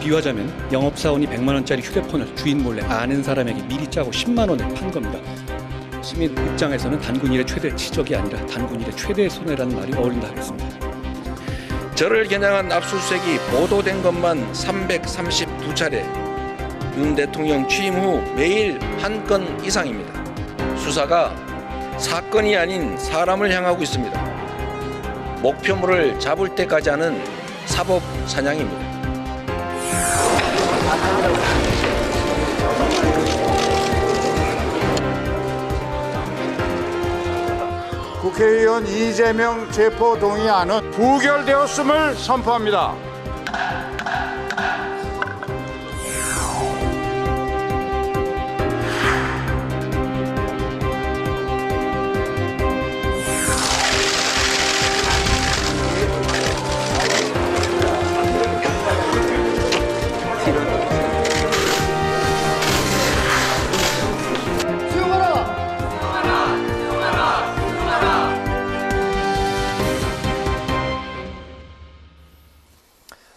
비유하자면 영업사원이 100만 원짜리 휴대폰을 주인 몰래 아는 사람에게 미리 짜고 10만 원에 판 겁니다. 시민 입장에서는 단군일의 최대 치적이 아니라 단군일의 최대 손해라는 말이 어울린다 하겠습니다. 저를 겨냥한 압수수색이 보도된 것만 332차례, 윤 대통령 취임 후 매일 한 건 이상입니다. 수사가 사건이 아닌 사람을 향하고 있습니다. 목표물을 잡을 때까지 하는 사법 사냥입니다. 국회의원 이재명 체포 동의안은 부결되었음을 선포합니다.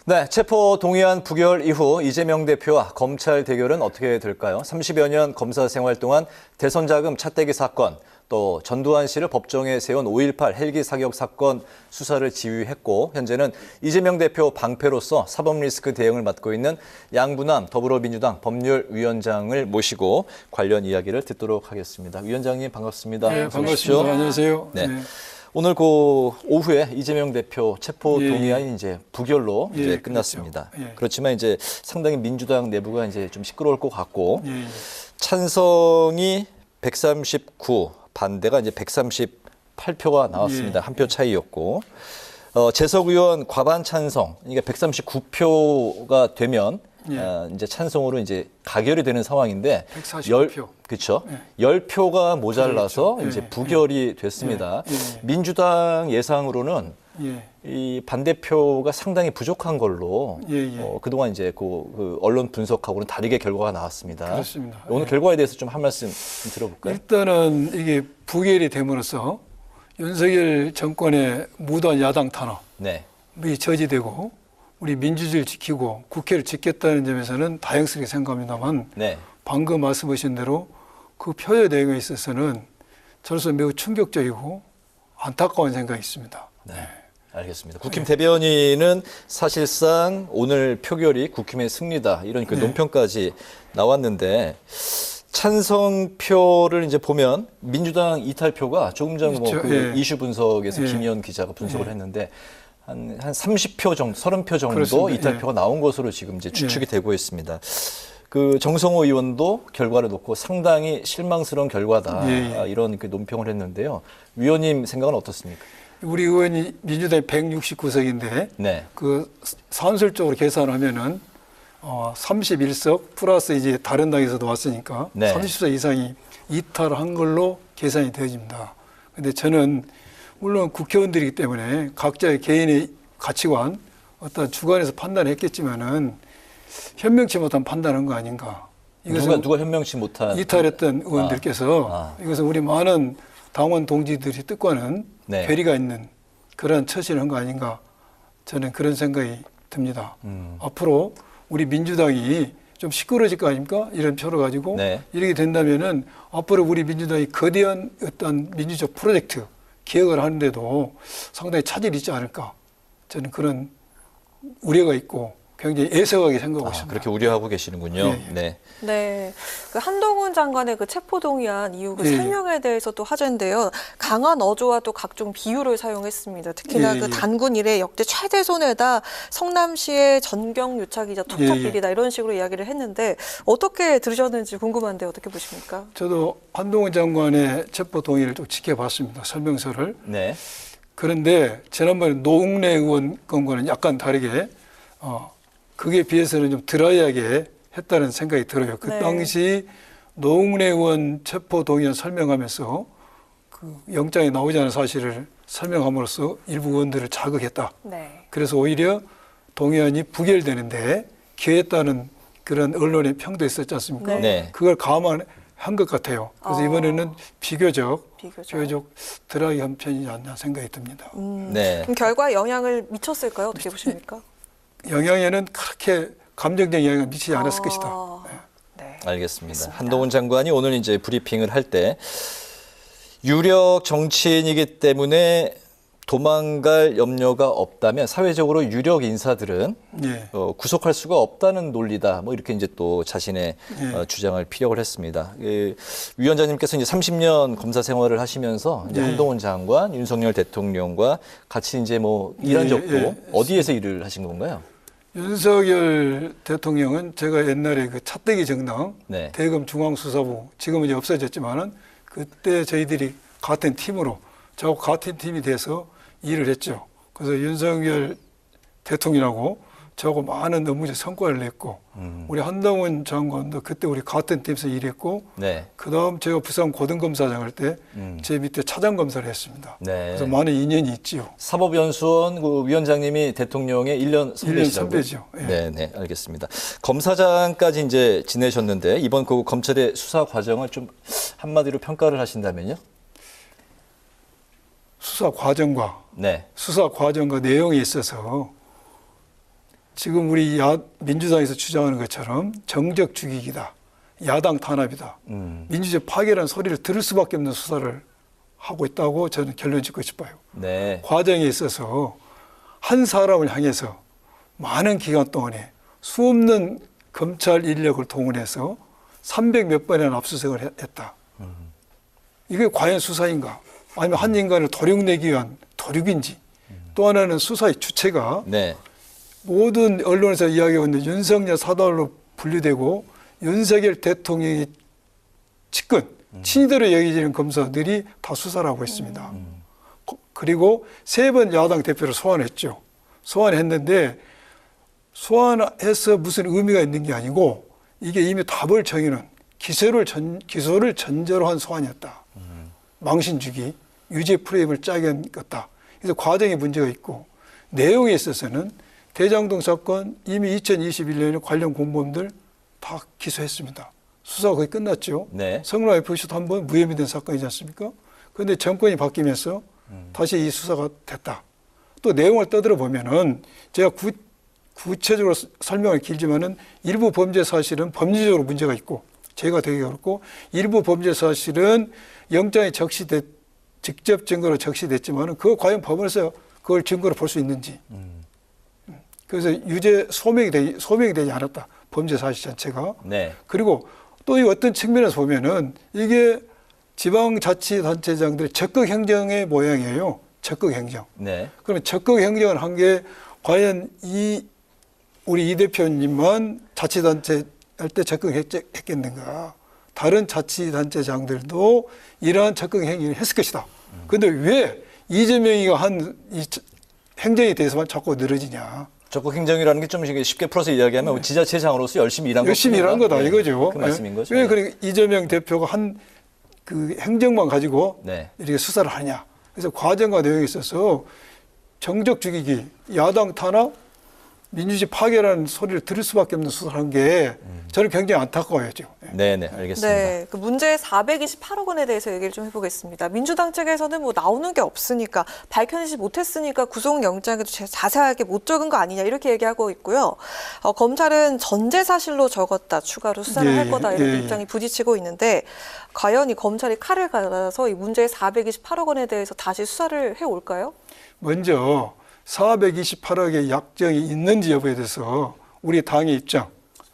네, 체포 동의안 부결 이후 이재명 대표와 검찰 대결은 어떻게 될까요? 30여 년 검사 생활 동안 대선 자금 차떼기 사건, 또 전두환 씨를 법정에 세운 5.18 헬기 사격 사건 수사를 지휘했고, 현재는 이재명 대표 방패로서 사법 리스크 대응을 맡고 있는 양부남 더불어민주당 법률위원장을 모시고 관련 이야기를 듣도록 하겠습니다. 위원장님 반갑습니다. 네, 반갑습니다. 안녕하세요. 네. 오늘 그 오후에 이재명 대표 체포 동의안이 이제 부결로 이제 끝났습니다. 그렇죠. 그렇지만 이제 상당히 민주당 내부가 이제 좀 시끄러울 것 같고 찬성이 139, 반대가 이제 138표가 나왔습니다. 한 표 차이였고 재석 의원 과반 찬성, 그러니까 139표가 되면 이제 찬성으로 이제 가결이 되는 상황인데 145표. 그렇죠. 10표가 모자라서 그렇죠. 이제 부결이 됐습니다. 민주당 예상으로는 이 반대표가 상당히 부족한 걸로 그동안 이제 그 언론 분석하고는 다르게 결과가 나왔습니다. 그렇습니다. 오늘 결과에 대해서 좀 한 말씀 좀 들어볼까요? 일단은 이게 부결이 됨으로써 윤석열 정권의 무도한 야당 탄압이 저지되고 우리 민주주의를 지키고 국회를 지켰다는 점에서는 다행스럽게 생각합니다만 방금 말씀하신 대로 그 표의 내용에 있어서는 저로서 매우 충격적이고 안타까운 생각이 있습니다. 네, 알겠습니다. 국힘 대변인은 사실상 오늘 표결이 국힘의 승리다 이런 그 논평까지 나왔는데 찬성표를 이제 보면 민주당 이탈표가 조금 전 그렇죠. 그 이슈 분석에서 김희연 기자가 분석을 했는데 한 30표 정도, 30표 정도 그렇습니다. 이탈표가 나온 것으로 지금 이제 추측이 되고 있습니다. 그 정성호 의원도 결과를 놓고 상당히 실망스러운 결과다 이런 그 논평을 했는데요. 위원님 생각은 어떻습니까? 우리 의원이 민주당이 169석인데 그 산술적으로 계산하면은 31석 플러스 이제 다른 당에서도 왔으니까 30석 이상이 이탈한 걸로 계산이 되어집니다. 근데 저는 물론 국회의원들이기 때문에 각자의 개인의 가치관, 어떤 주관에서 판단했겠지만은 현명치 못한 판단한 거 아닌가. 누가 현명치 못한? 이탈했던 의원들께서 이것은 우리 많은 당원 동지들이 뜻과는 괴리가 있는 그런 처신을 한 거 아닌가. 저는 그런 생각이 듭니다. 앞으로 우리 민주당이 좀 시끄러워질 거 아닙니까? 이런 표를 가지고 이렇게 된다면은 앞으로 우리 민주당이 거대한 어떤 민주적 프로젝트 기획을 하는데도 상당히 차질이 있지 않을까. 저는 그런 우려가 있고 굉장히 애석하게 생각하고 있습니다. 그렇게 우려하고 계시는군요. 네. 그 한동훈 장관의 그 체포동의안 이후 그 설명에 대해서도 화제인데요. 강한 어조와 또 각종 비유를 사용했습니다. 특히나 그 단군 이래 역대 최대 손해다. 성남시의 전경유착이자 투탑비리다. 이런 식으로 이야기를 했는데 어떻게 들으셨는지 궁금한데 어떻게 보십니까? 저도 한동훈 장관의 체포동의를 좀 지켜봤습니다. 설명서를. 그런데 지난번에 노웅래 의원 건과는 약간 다르게 그게 비해서는 좀 드라이하게 했다는 생각이 들어요. 그 당시 노웅래 의원 체포 동의안 설명하면서 그 영장에 나오지 않은 사실을 설명함으로써 일부 의원들을 자극했다. 그래서 오히려 동의안이 부결되는데 기회했다는 그런 언론의 평도 있었지 않습니까? 그걸 감안한 것 같아요. 그래서 이번에는 비교적 드라이한 편이지 않나 생각이 듭니다. 그럼 결과에 영향을 미쳤을까요? 어떻게 보십니까? 영향에는 그렇게 감정적 영향을 미치지 않았을 것이다. 네. 알겠습니다. 한동훈 장관이 오늘 이제 브리핑을 할 때 유력 정치인이기 때문에 도망갈 염려가 없다면 사회적으로 유력 인사들은 예. 구속할 수가 없다는 논리다. 뭐 이렇게 이제 또 자신의 주장을 피력을 했습니다. 위원장님께서 이제 30년 검사 생활을 하시면서 이제 한동훈 장관, 윤석열 대통령과 같이 이제 뭐 일한 적도 어디에서 일을 하신 건가요? 윤석열 대통령은 제가 옛날에 그 차떼기 정당 네. 대검 중앙수사부 지금은 이제 없어졌지만은 그때 저희들이 같은 팀으로 저하고 같은 팀이 돼서 일을 했죠. 그래서 윤석열 대통령하고 저하고 많은 업무적 성과를 냈고 우리 한동훈 장관도 그때 우리 같은 팀에서 일했고 네. 그다음 제가 부산 고등검사장 할 때 제 밑에 차장검사를 했습니다. 네. 그래서 많은 인연이 있지요. 사법연수원 그 위원장님이 대통령의 1년 선배시라고요? 1년 선배죠. 예. 네, 네, 알겠습니다. 검사장까지 이제 지내셨는데 이번 그 검찰의 수사 과정을 좀 한마디로 평가를 하신다면요? 수사 과정과 네. 내용에 있어서 지금 우리 민주당에서 주장하는 것처럼 정적 죽이기다, 야당 탄압이다, 민주주의 파괴라는 소리를 들을 수밖에 없는 수사를 하고 있다고 저는 결론 짓고 싶어요. 네. 과정에 있어서 한 사람을 향해서 많은 기간 동안에 수없는 검찰 인력을 동원해서 300몇 번이나 압수수색을 했다. 이게 과연 수사인가? 아니면 한 인간을 도륙내기 위한 도륙인지. 또 하나는 수사의 주체가 네. 모든 언론에서 이야기하고 있는 윤석열 사단으로 분류되고 윤석열 대통령의 측근, 친위대로 여겨지는 검사들이 다 수사를 하고 있습니다. 그리고 3번 야당 대표를 소환했죠. 소환했는데 소환해서 무슨 의미가 있는 게 아니고 이게 이미 답을 정해놓은 기소를 전제로 한 소환이었다. 망신주기, 유죄 프레임을 짜게 한 것다. 그래서 과정에 문제가 있고 내용에 있어서는 대장동 사건 이미 2021년에 관련 공범들 다 기소했습니다. 수사가 거의 끝났죠. 네. 성남 FC도 한번 무혐의 된 사건이지 않습니까? 그런데 정권이 바뀌면서 다시 이 수사가 됐다. 또 내용을 떠들어 보면은 제가 구체적으로 설명을 길지만은 일부 범죄 사실은 법리적으로 문제가 있고 제가 되게 어렵고 일부 범죄 사실은 영장이 직접 증거로 적시됐지만은 그거 과연 법원에서 그걸 증거로 볼 수 있는지. 그래서 유죄 소명이 되지 않았다. 범죄 사실 자체가. 네. 그리고 또 이 어떤 측면에서 보면은 이게 지방자치단체장들의 적극 행정의 모양이에요. 적극 행정. 네. 그러면 적극 행정을 한 게 과연 우리 이 대표님만 자치단체 할 때 적극했겠는가. 다른 자치단체장들도 이러한 적극 행위를 했을 것이다. 그런데 왜 이재명이가 한 이 행정에 대해서만 자꾸 늘어지냐. 적극 행정이라는 게 좀 쉽게 풀어서 이야기하면 지자체장으로서 열심히 일한 거다 네. 이거죠. 그 말씀인 거죠. 왜 그러니까 이재명 대표가 한 그 행정만 가지고 네. 이렇게 수사를 하냐. 그래서 과정과 내용에 있어서 정적 죽이기, 야당 탄압, 민주주의 파괴라는 소리를 들을 수밖에 없는 수사를 한 게 저는 굉장히 안타까워요. 네, 네, 알겠습니다. 네, 그 문제의 428억 원에 대해서 얘기를 좀 해보겠습니다. 민주당 측에서는 뭐 나오는 게 없으니까 밝혀내지 못했으니까 구속영장에도 자세하게 못 적은 거 아니냐 이렇게 얘기하고 있고요. 검찰은 전제 사실로 적었다, 추가로 수사를 할 거다 이런 입장이 부딪히고 있는데 과연 이 검찰이 칼을 갈아서 이 문제의 428억 원에 대해서 다시 수사를 해올까요? 먼저 428억의 약정이 있는지 여부에 대해서 우리 당의 입장,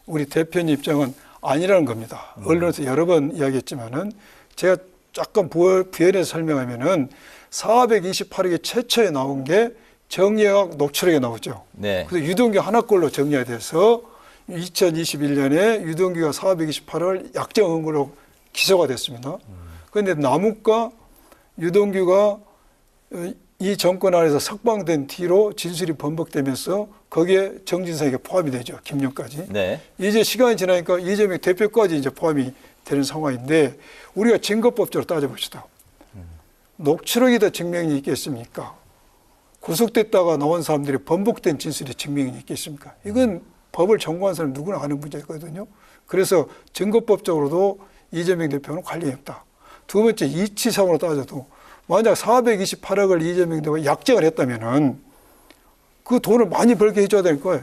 우리 대표님 입장은 아니라는 겁니다. 언론에서 여러 번 이야기했지만은 제가 약간 부연해서 설명하면은 428억이 최초에 나온 게 정의학 녹취록에 나오죠. 네. 그래서 유동규 하나꼴로 정리가 돼서 2021년에 유동규가 428억을 약정한 걸로 기소가 됐습니다. 그런데 남욱과 유동규가 이 정권 안에서 석방된 뒤로 진술이 번복되면서 거기에 정진상에게 포함이 되죠. 김용까지. 네. 이제 시간이 지나니까 이재명 대표까지 이제 포함이 되는 상황인데 우리가 증거법적으로 따져봅시다. 녹취록이 더 증명이 있겠습니까? 구속됐다가 나온 사람들이 번복된 진술이 증명이 있겠습니까? 이건 법을 전공한 사람 누구나 아는 문제거든요. 그래서 증거법적으로도 이재명 대표는 관련이 없다. 두 번째 이치상으로 따져도 만약 428억을 이재명 대표가 약정을 했다면은 그 돈을 많이 벌게 해줘야 될 거예요.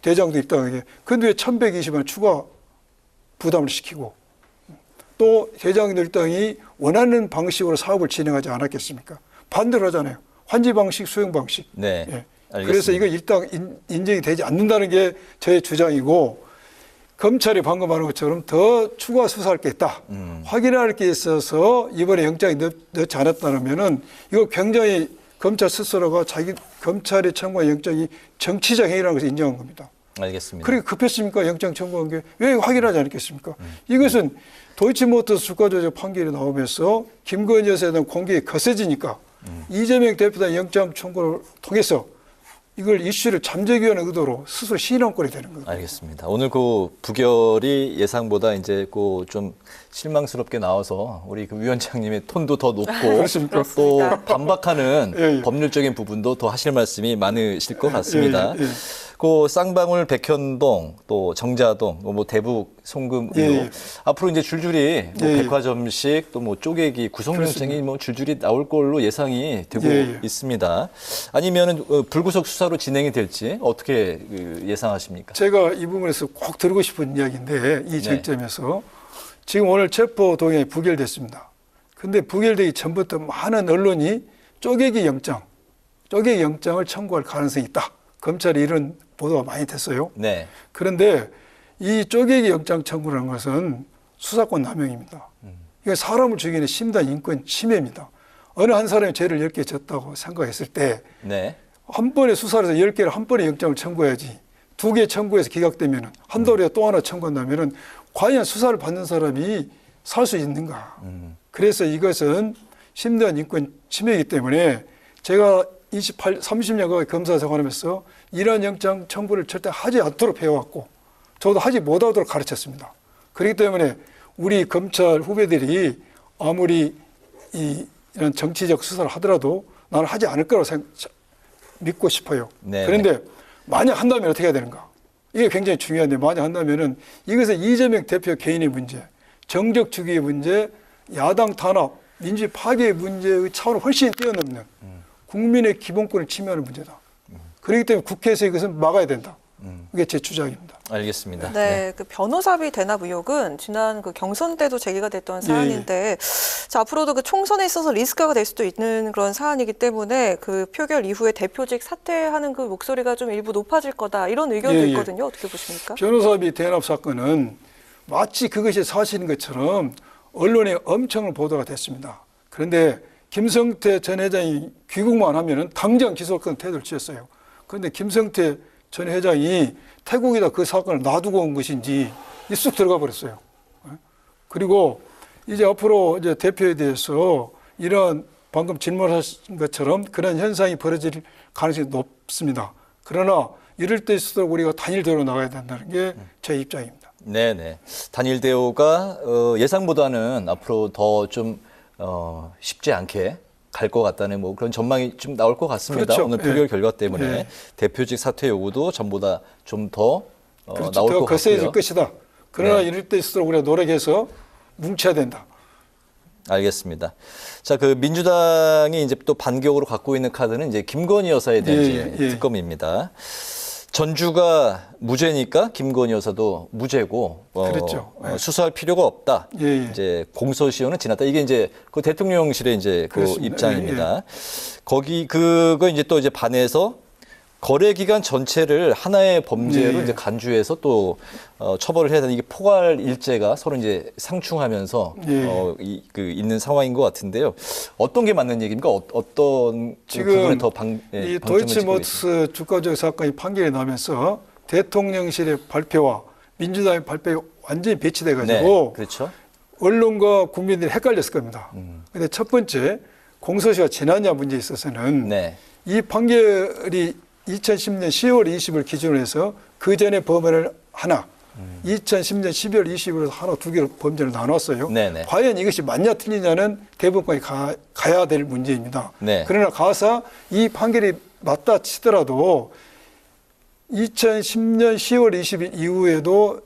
대장도 입당하게. 근데 왜 1120만 추가 부담을 시키고 또 대장들 입당이 원하는 방식으로 사업을 진행하지 않았겠습니까? 반대로 하잖아요. 환지 방식, 수용 방식. 네. 예. 알겠습니다. 그래서 이거 일단 인정이 되지 않는다는 게 저의 주장이고 검찰이 방금 말한 것처럼 더 추가 수사할 게 있다. 확인할 게 있어서 이번에 영장이 넣지 않았다면은 이거 굉장히 검찰 스스로가 자기 검찰이 청구한 영장이 정치적 행위라는 것을 인정한 겁니다. 알겠습니다. 그렇게 급했습니까? 영장 청구한 게 왜 확인하지 않았겠습니까? 이것은 도이치모터스 주가 조작 판결이 나오면서 김건희 여사에 대한 공격이 거세지니까 이재명 대표단 영장 청구를 통해서 이걸 이슈를 잠재기 위한 의도로 스스로 시인왕권이 되는 거예요. 알겠습니다. 오늘 그 부결이 예상보다 이제 그 좀 실망스럽게 나와서 우리 그 위원장님의 톤도 더 높고 그렇습니까? 또 반박하는 예, 예. 법률적인 부분도 더 하실 말씀이 많으실 것 같습니다. 예, 예. 그 쌍방울 백현동 또 정자동 뭐 대북 송금 의혹 예, 예. 앞으로 이제 줄줄이 뭐 예, 예. 백화점식 또 뭐 쪼개기 구속영장이 뭐 줄줄이 나올 걸로 예상이 되고 예, 예. 있습니다. 아니면은 불구속 수사로 진행이 될지 어떻게 예상하십니까? 제가 이 부분에서 꼭 드리고 싶은 이야기인데 이 쟁점에서 지금 오늘 체포 동의안이 부결됐습니다. 근데 부결되기 전부터 많은 언론이 쪼개기 영장을 청구할 가능성이 있다. 검찰이 이런 보도가 많이 됐어요. 네. 그런데 이 쪼개기 영장 청구라는 것은 수사권 남용입니다. 이게 사람을 죽이는 심한 인권 침해입니다. 어느 한 사람이 죄를 10개 졌다고 생각했을 때 네. 한 번에 수사를 해서 10개를 한 번에 영장을 청구해야지 2개 청구해서 기각되면 한 달에 또 하나 청구한다면 과연 수사를 받는 사람이 살 수 있는가. 그래서 이것은 심대한 인권 침해이기 때문에 제가 30년 가까이 검사 생활하면서 이러한 영장 청구를 절대 하지 않도록 배워왔고 저도 하지 못하도록 가르쳤습니다. 그렇기 때문에 우리 검찰 후배들이 아무리 이런 정치적 수사를 하더라도 나는 하지 않을 거라고 믿고 싶어요. 네, 그런데 만약 한다면 어떻게 해야 되는가? 이게 굉장히 중요한데 만약 한다면은 이것은 이재명 대표 개인의 문제, 정적 주기의 문제, 야당 탄압, 민주주의 파괴의 문제의 차원을 훨씬 뛰어넘는 국민의 기본권을 침해하는 문제다. 그렇기 때문에 국회에서 이것은 막아야 된다. 이게 제 주장입니다. 알겠습니다. 네, 그 변호사비 대납 의혹은 지난 그 경선 때도 제기가 됐던 사안인데, 자, 앞으로도 그 총선에 있어서 리스크가 될 수도 있는 그런 사안이기 때문에 그 표결 이후에 대표직 사퇴하는 그 목소리가 좀 일부 높아질 거다 이런 의견도 있거든요. 어떻게 보십니까? 변호사비 대납 사건은 마치 그것이 사실인 것처럼 언론에 엄청 보도가 됐습니다. 그런데 김성태 전 회장이 귀국만 하면은 당장 기소권 태도를 취했어요. 그런데 김성태 전 회장이 태국에다 그 사건을 놔두고 온 것인지 쑥 들어가 버렸어요. 그리고 이제 앞으로 이제 대표에 대해서 이런 방금 질문하신 것처럼 그런 현상이 벌어질 가능성이 높습니다. 그러나 이럴 때일수록 우리가 단일대우로 나가야 된다는 게 제 입장입니다. 네네. 단일 대우가 예상보다는 앞으로 더 좀 쉽지 않게 갈 것 같다는 뭐 그런 전망이 좀 나올 것 같습니다. 그렇죠. 오늘 표결 결과 때문에 대표직 사퇴 요구도 전보다 좀 더 그렇죠. 나올 더 것 거세질 같고요. 것이다. 그러나 네. 이럴 때일수록 우리가 노력해서 뭉쳐야 된다. 알겠습니다. 자, 그 민주당이 이제 또 반격으로 갖고 있는 카드는 이제 김건희 여사에 대한 이제 특검입니다. 전주가 무죄니까 김건희 여사도 무죄고 그렇죠. 수사할 필요가 없다. 이제 공소시효는 지났다. 이게 이제 그 대통령실의 이제 그 입장입니다. 거기 그거 이제 또 이제 반해서 거래 기간 전체를 하나의 범죄로 이제 간주해서 또 처벌을 해야 되는 이게 포괄 일죄가 서로 이제 상충하면서 있는 상황인 것 같은데요. 어떤 게 맞는 얘기입니까? 어떤 부분에 더 이 도이치모터스 주가 조작 사건이 판결이 나면서 대통령실의 발표와 민주당의 발표가 완전히 배치돼 가지고 그렇죠. 언론과 국민들이 헷갈렸을 겁니다. 그런데 첫 번째 공소시효가 지났냐 문제에 있어서는 이 판결이 2010년 10월 20일 기준으로 해서 그 전에 범죄를 하나, 2010년 12월 20일에서 하나, 두 개로 범죄를 나눴어요. 과연 이것이 맞냐 틀리냐는 대법원까지 가야 될 문제입니다. 그러나 가서 이 판결이 맞다 치더라도 2010년 10월 20일 이후에도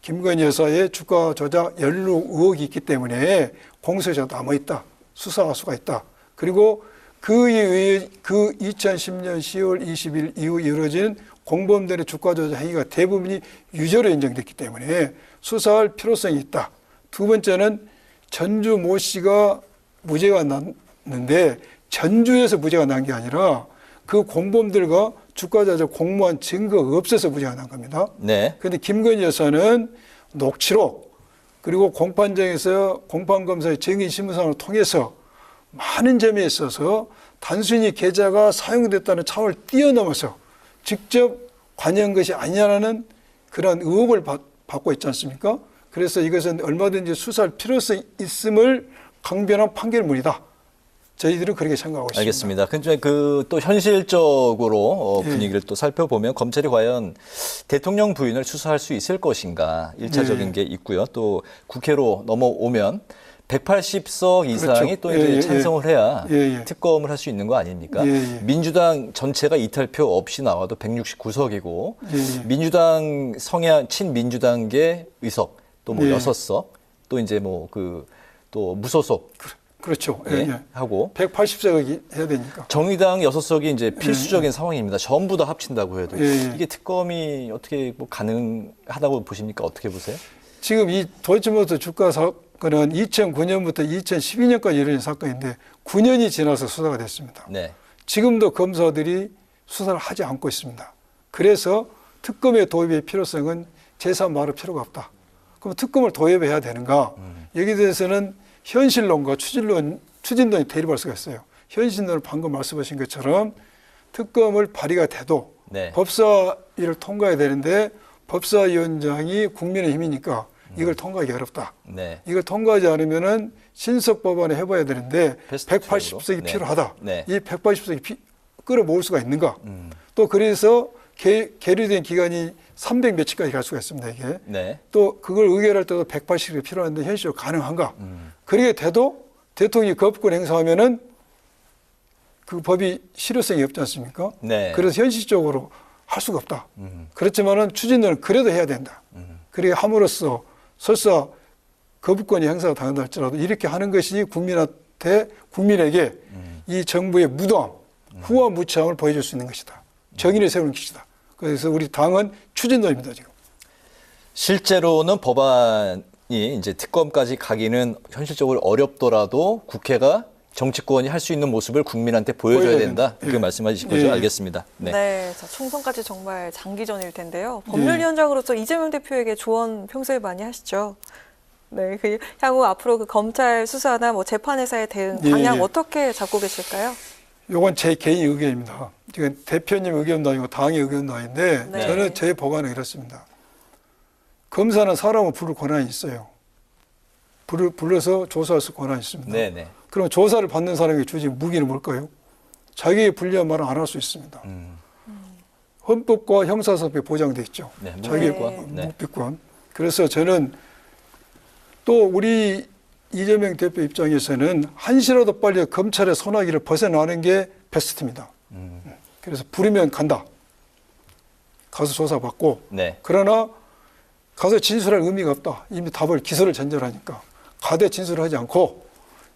김건희 여사의 주가 조작 연루 의혹이 있기 때문에 공소시효가 남아있다. 수사할 수가 있다. 그리고 그 2010년 10월 20일 이후 이루어진 공범들의 주가 조작 행위가 대부분이 유죄로 인정됐기 때문에 수사할 필요성이 있다. 두 번째는 전주 모 씨가 무죄가 났는데 전주에서 무죄가 난 게 아니라 그 공범들과 주가 조작 공모한 증거가 없어서 무죄가 난 겁니다. 네. 그런데 김건희 여사는 녹취록 그리고 공판장에서 공판검사의 증인신문상을 통해서 많은 점에 있어서 단순히 계좌가 사용됐다는 차원을 뛰어넘어서 직접 관여한 것이 아니냐는 그런 의혹을 받고 있지 않습니까? 그래서 이것은 얼마든지 수사할 필요성이 있음을 강변한 판결문이다. 저희들은 그렇게 생각하고 있습니다. 알겠습니다. 근데 또 현실적으로 분위기를 또 살펴보면 검찰이 과연 대통령 부인을 수사할 수 있을 것인가 1차적인 게 있고요. 또 국회로 넘어오면 180석 이상이 그렇죠. 또 이제 찬성을 해야 예. 특검을 할 수 있는 거 아닙니까? 예. 민주당 전체가 이탈표 없이 나와도 169석이고 예. 민주당 성향 친민주당계 의석 또 뭐 예. 6석 또 이제 또 무소속 그렇죠. 예. 예. 하고 180석이 해야 되니까. 정의당 6석이 이제 필수적인 상황입니다. 전부 다 합친다고 해도 예. 이게 특검이 어떻게 가능하다고 보십니까? 어떻게 보세요? 지금 이 도이치모터 주가 사건은 2009년부터 2012년까지 이루어진 사건인데 9년이 지나서 수사가 됐습니다. 네. 지금도 검사들이 수사를 하지 않고 있습니다. 그래서 특검의 도입의 필요성은 제3말할 필요가 없다. 그럼 특검을 도입해야 되는가? 여기에 대해서는 현실론과 추진론이 대립할 수가 있어요. 현실론은 방금 말씀하신 것처럼 특검을 발의가 돼도 네. 법사위를 통과해야 되는데 법사위원장이 국민의힘이니까 이걸 통과하기 어렵다. 네. 이걸 통과하지 않으면은 신석 법안을 해봐야 되는데 패스트 180석이 네. 필요하다. 네. 이 180석이 끌어모을 수가 있는가? 또 그래서 계류된 기간이 300 며칠까지 갈 수가 있습니다. 이게. 네. 또 그걸 의결할 때도 180석이 필요한데 현실적으로 가능한가? 그렇게 돼도 대통령이 거부권 행사하면은 그 법이 실효성이 없지 않습니까? 네. 그래서 현실적으로 할 수가 없다. 그렇지만은 추진론은 그래도 해야 된다. 그렇게 함으로써 설사 거부권이 행사가 당한다 할지라도 이렇게 하는 것이 국민에게 이 정부의 무도함, 후화무치함을 보여줄 수 있는 것이다. 정의를 세우는 것이다. 그래서 우리 당은 추진론입니다, 지금. 실제로는 법안이 이제 특검까지 가기는 현실적으로 어렵더라도 국회가 정치권이 할 수 있는 모습을 국민한테 보여줘야 된다. 그 말씀하신 거죠? 알겠습니다. 네. 자, 총선까지 정말 장기전일 텐데요. 법률위원장으로서 이재명 대표에게 조언 평소에 많이 하시죠? 네. 향후 앞으로 그 검찰 수사나 재판에서의 대응 방향 어떻게 잡고 계실까요? 이건 제 개인 의견입니다. 지금 대표님 의견도 아니고 당의 의견도 아닌데 네. 저는 제 보관은 이렇습니다. 검사는 사람을 부를 권한이 있어요. 불러서 조사할 수 권한이 있습니다. 네네. 그럼 조사를 받는 사람에게 주어진 무기는 뭘까요? 자기의 불리한 말은 안 할 수 있습니다. 헌법과 형사사법에 보장돼 있죠. 네, 자기의 묵비권. 네. 묵비권. 그래서 저는 또 우리 이재명 대표 입장에서는 한시라도 빨리 검찰의 소나기를 벗어나는 게 베스트입니다. 그래서 부르면 간다. 가서 조사받고. 네. 그러나 가서 진술할 의미가 없다. 이미 답을 기소를 전제하니까. 가대 진술을 하지 않고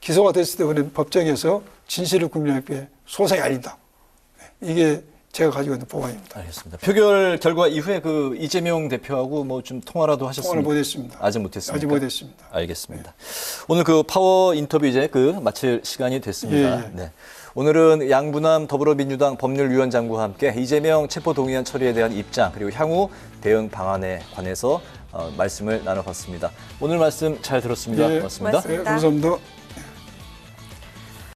기소가 됐을 때 우리는 법정에서 진실을 국민에게 소상히 알린다. 이게 제가 가지고 있는 보관입니다. 알겠습니다. 표결 결과 이후에 그 이재명 대표하고 좀 통화라도 하셨습니까? 통화를 못했습니다. 아직 못했습니까? 아직 못했습니다. 알겠습니다. 오늘 그 파워 인터뷰 이제 마칠 시간이 됐습니다. 예. 네. 오늘은 양부남 더불어민주당 법률위원장과 함께 이재명 체포동의안 처리에 대한 입장 그리고 향후 대응 방안에 관해서 말씀을 나눠봤습니다. 오늘 말씀 잘 들었습니다. 예. 고맙습니다. 고맙습니다. 감사합니다.